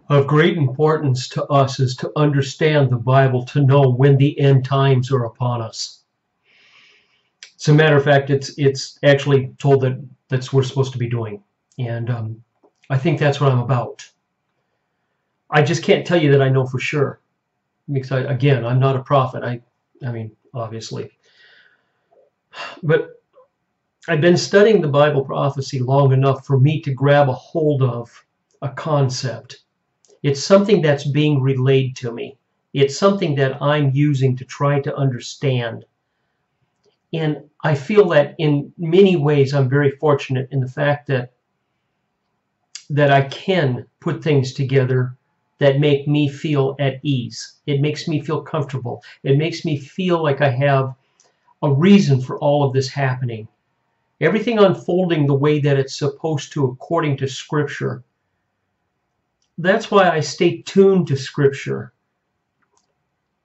Of great importance to us is to understand the Bible, to know when the end times are upon us. As a matter of fact, it's actually told that that's what we're supposed to be doing, and I think that's what I'm about. I just can't tell you that I know for sure, because again, I'm not a prophet. I mean, obviously, but I've been studying the Bible prophecy long enough for me to grab a hold of a concept. It's something that's being relayed to me. It's something that I'm using to try to understand. And I feel that in many ways I'm very fortunate in the fact that I can put things together that make me feel at ease. It makes me feel comfortable. It makes me feel like I have a reason for all of this happening. Everything unfolding the way that it's supposed to according to Scripture. That's why I stay tuned to Scripture.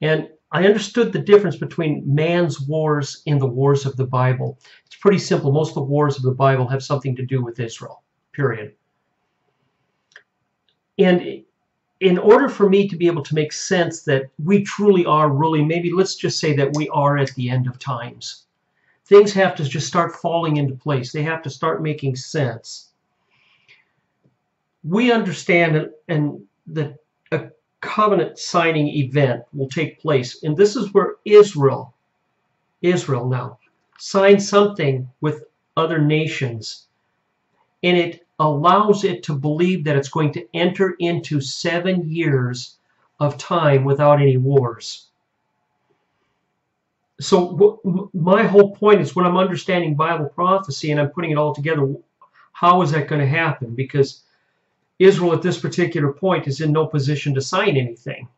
And I understood the difference between man's wars and the wars of the Bible. It's pretty simple. Most of the wars of the Bible have something to do with Israel, period. And in order for me to be able to make sense that we truly are really, maybe let's just say that we are at the end of times. Things have to just start falling into place. They have to start making sense. We understand and that a covenant signing event will take place. And this is where Israel now signs something with other nations. And it allows it to believe that it's going to enter into 7 years of time without any wars. So my whole point is when I'm understanding Bible prophecy and I'm putting it all together, how is that going to happen? Because Israel at this particular point is in no position to sign anything.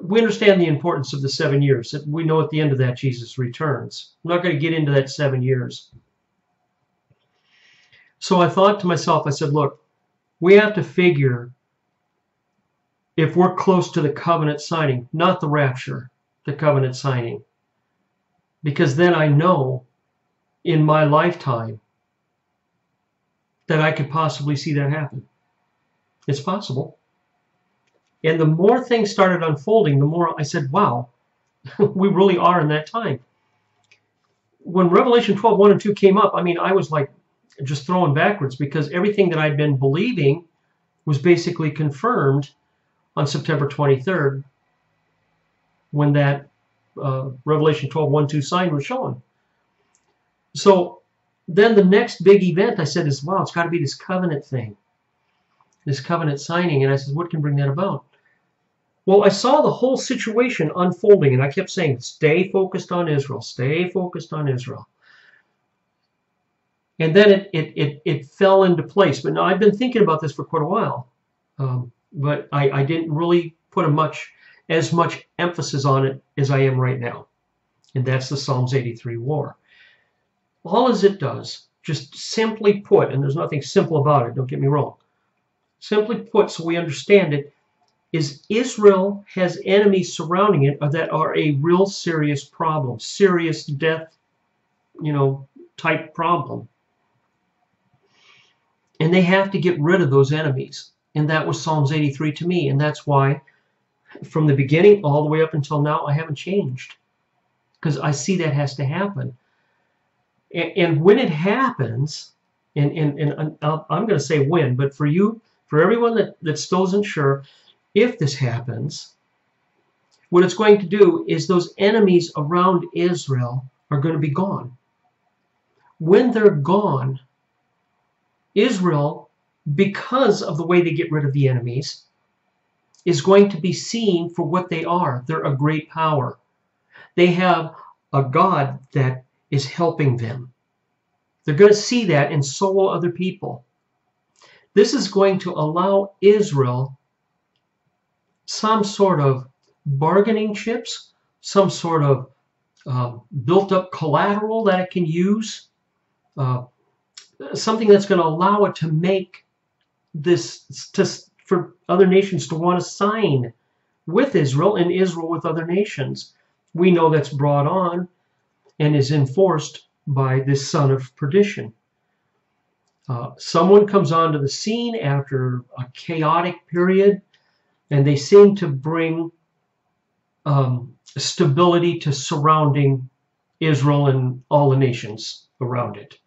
We understand the importance of the 7 years. We know at the end of that Jesus returns. I'm not going to get into that 7 years. So I thought to myself, I said, look, we have to figure if we're close to the covenant signing, not the rapture, the covenant signing. Because then I know in my lifetime that I could possibly see that happen. It's possible. And the more things started unfolding, the more I said, wow, we really are in that time. When Revelation 12, 1 and 2 came up, I mean, I was like just throwing backwards because everything that I'd been believing was basically confirmed on September 23rd when that Revelation 12, 1, 2 sign was shown. So then the next big event I said is, wow, it's got to be this covenant thing, this covenant signing. And I said, what can bring that about? Well, I saw the whole situation unfolding, and I kept saying, stay focused on Israel, stay focused on Israel. And then it fell into place. But now I've been thinking about this for quite a while, but I didn't really put as much emphasis on it as I am right now. And that's the Psalms 83 war. All as it does, just simply put, and there's nothing simple about it, don't get me wrong. Simply put, so we understand it, is Israel has enemies surrounding it that are a real serious problem, serious death, type problem. And they have to get rid of those enemies. And that was Psalms 83 to me. And that's why from the beginning all the way up until now, I haven't changed. Because I see that has to happen. And when it happens, and I'm going to say when, but for you, for everyone that still isn't sure, if this happens, what it's going to do is those enemies around Israel are going to be gone. When they're gone, Israel, because of the way they get rid of the enemies, is going to be seen for what they are. They're a great power. They have a God that is helping them. They're going to see that, and so will other people. This is going to allow Israel some sort of bargaining chips, some sort of built-up collateral that it can use, something that's going to allow it to make this, for other nations to want to sign with Israel and Israel with other nations. We know that's brought on and is enforced by this son of perdition. Someone comes onto the scene after a chaotic period, and they seem to bring stability to surrounding Israel and all the nations around it.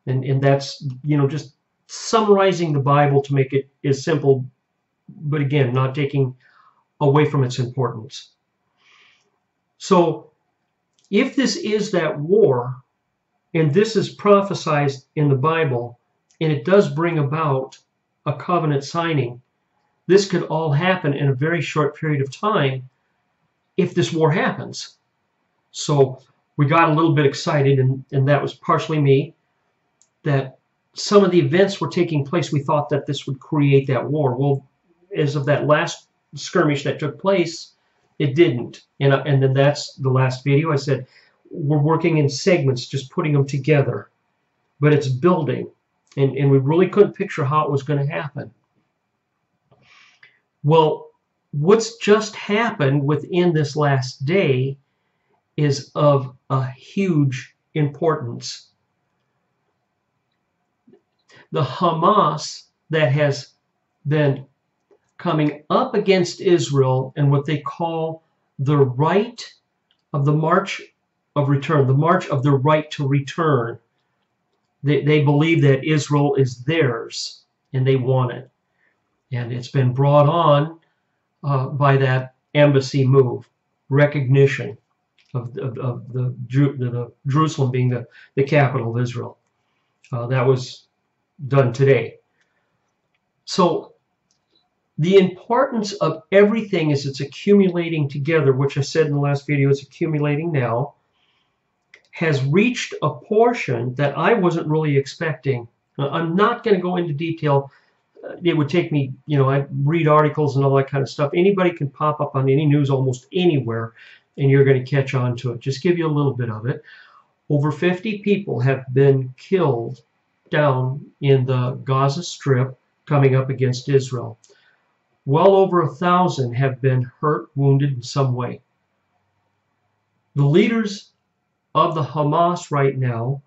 And that's, just summarizing the Bible to make it as simple, but again, not taking away from its importance. So if this is that war, and this is prophesied in the Bible, and it does bring about a covenant signing, this could all happen in a very short period of time if this war happens. So we got a little bit excited, and that was partially me, that some of the events were taking place. We thought that this would create that war. Well, as of that last skirmish that took place, it didn't. And then that's the last video. I said, we're working in segments, just putting them together. But it's building. And we really couldn't picture how it was going to happen. Well, what's just happened within this last day is of a huge importance. The Hamas that has been coming up against Israel and what they call the right of the march of return, the march of the right to return. They believe that Israel is theirs and they want it. And it's been brought on by that embassy move, recognition of the Jerusalem being the capital of Israel. That was done today. So the importance of everything is it's accumulating together, which I said in the last video, it's accumulating now, has reached a portion that I wasn't really expecting. I'm not going to go into detail. It would take me, I read articles and all that kind of stuff. Anybody can pop up on any news almost anywhere, and you're going to catch on to it. Just give you a little bit of it. Over 50 people have been killed down in the Gaza Strip coming up against Israel. Well over 1,000 have been hurt, wounded in some way. The leaders of the Hamas right now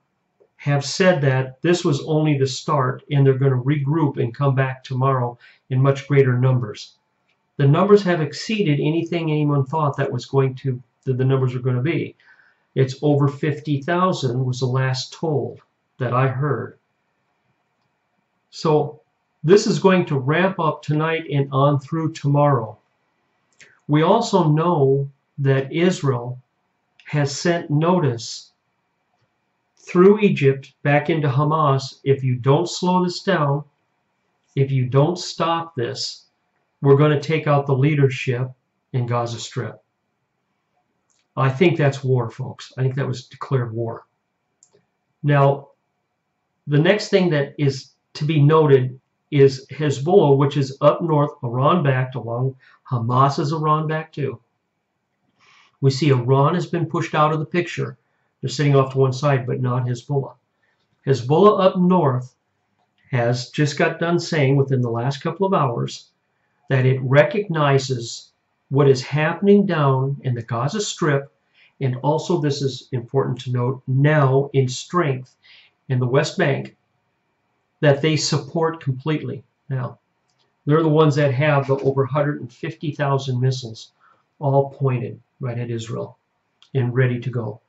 have said that this was only the start and they're going to regroup and come back tomorrow in much greater numbers. The numbers have exceeded anything anyone thought that the numbers were going to be. It's over 50,000 was the last told that I heard. So this is going to ramp up tonight and on through tomorrow. We also know that Israel has sent notice through Egypt back into Hamas, if you don't slow this down, if you don't stop this, we're going to take out the leadership in Gaza Strip. I think that's war, folks. I think that was declared war. Now, the next thing that is to be noted is Hezbollah, which is up north, Iran-backed, along Hamas is Iran-backed too. We see Iran has been pushed out of the picture. They're sitting off to one side, but not Hezbollah. Hezbollah up north has just got done saying within the last couple of hours that it recognizes what is happening down in the Gaza Strip, and also, this is important to note, now in strength in the West Bank, that they support completely. Now, they're the ones that have the over 150,000 missiles all pointed right at Israel and ready to go.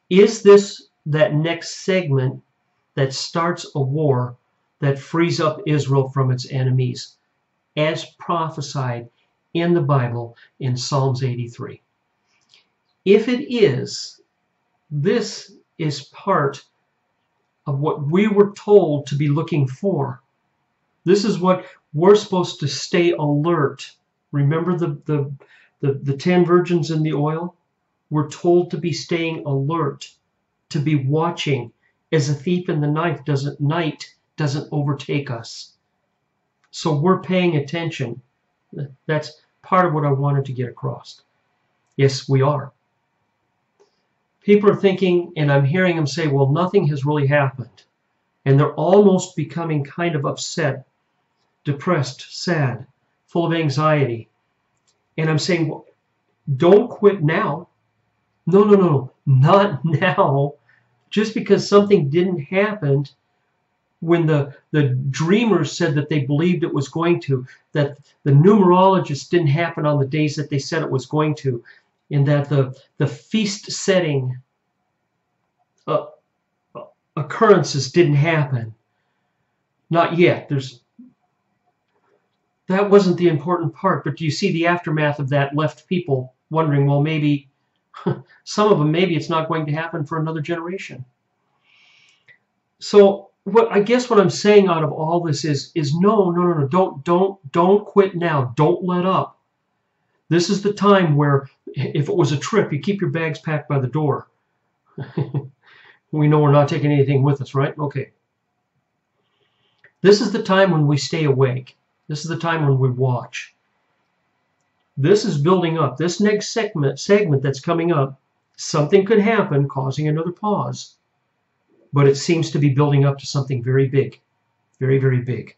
Is this that next segment that starts a war that frees up Israel from its enemies, as prophesied in the Bible in Psalms 83? If it is, this is part of what we were told to be looking for. This is what we're supposed to stay alert. Remember the 10 virgins in the oil? We're told to be staying alert, to be watching, as a thief in the night doesn't overtake us. So we're paying attention. That's part of what I wanted to get across. Yes, we are. People are thinking, and I'm hearing them say, well, nothing has really happened. And they're almost becoming kind of upset, depressed, sad, full of anxiety. And I'm saying, well, don't quit now. No, not now. just because something didn't happen when the dreamers said that they believed it was going to, that the numerologists didn't happen on the days that they said it was going to, and that the feast setting uh, occurrences didn't happen. Not yet. That wasn't the important part, but do you see the aftermath of that left people wondering, well, maybe some of them, maybe it's not going to happen for another generation. So I guess what I'm saying out of all this is no, don't quit now. Don't let up. This is the time where, if it was a trip, you keep your bags packed by the door. We know we're not taking anything with us, right? Okay. This is the time when we stay awake. This is the time when we watch. This is building up. This next segment that's coming up, something could happen causing another pause. But it seems to be building up to something very big. Very, very big.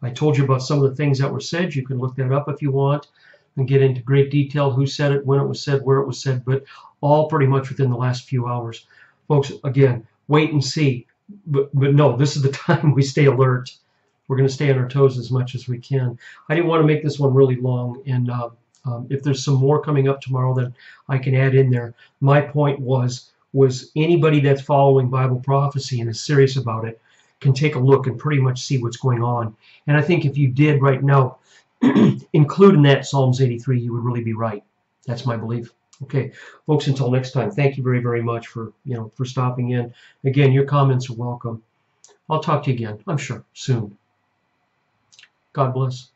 I told you about some of the things that were said. You can look that up if you want and get into great detail, who said it, when it was said, where it was said, but all pretty much within the last few hours. Folks, again, wait and see. But no, this is the time we stay alert. We're going to stay on our toes as much as we can. I didn't want to make this one really long, and if there's some more coming up tomorrow that I can add in there. My point was anybody that's following Bible prophecy and is serious about it can take a look and pretty much see what's going on. And I think if you did right now include in that Psalms 83, you would really be right. That's my belief. Okay, folks, until next time, thank you very, very much for stopping in. Again, your comments are welcome. I'll talk to you again, I'm sure, soon. God bless.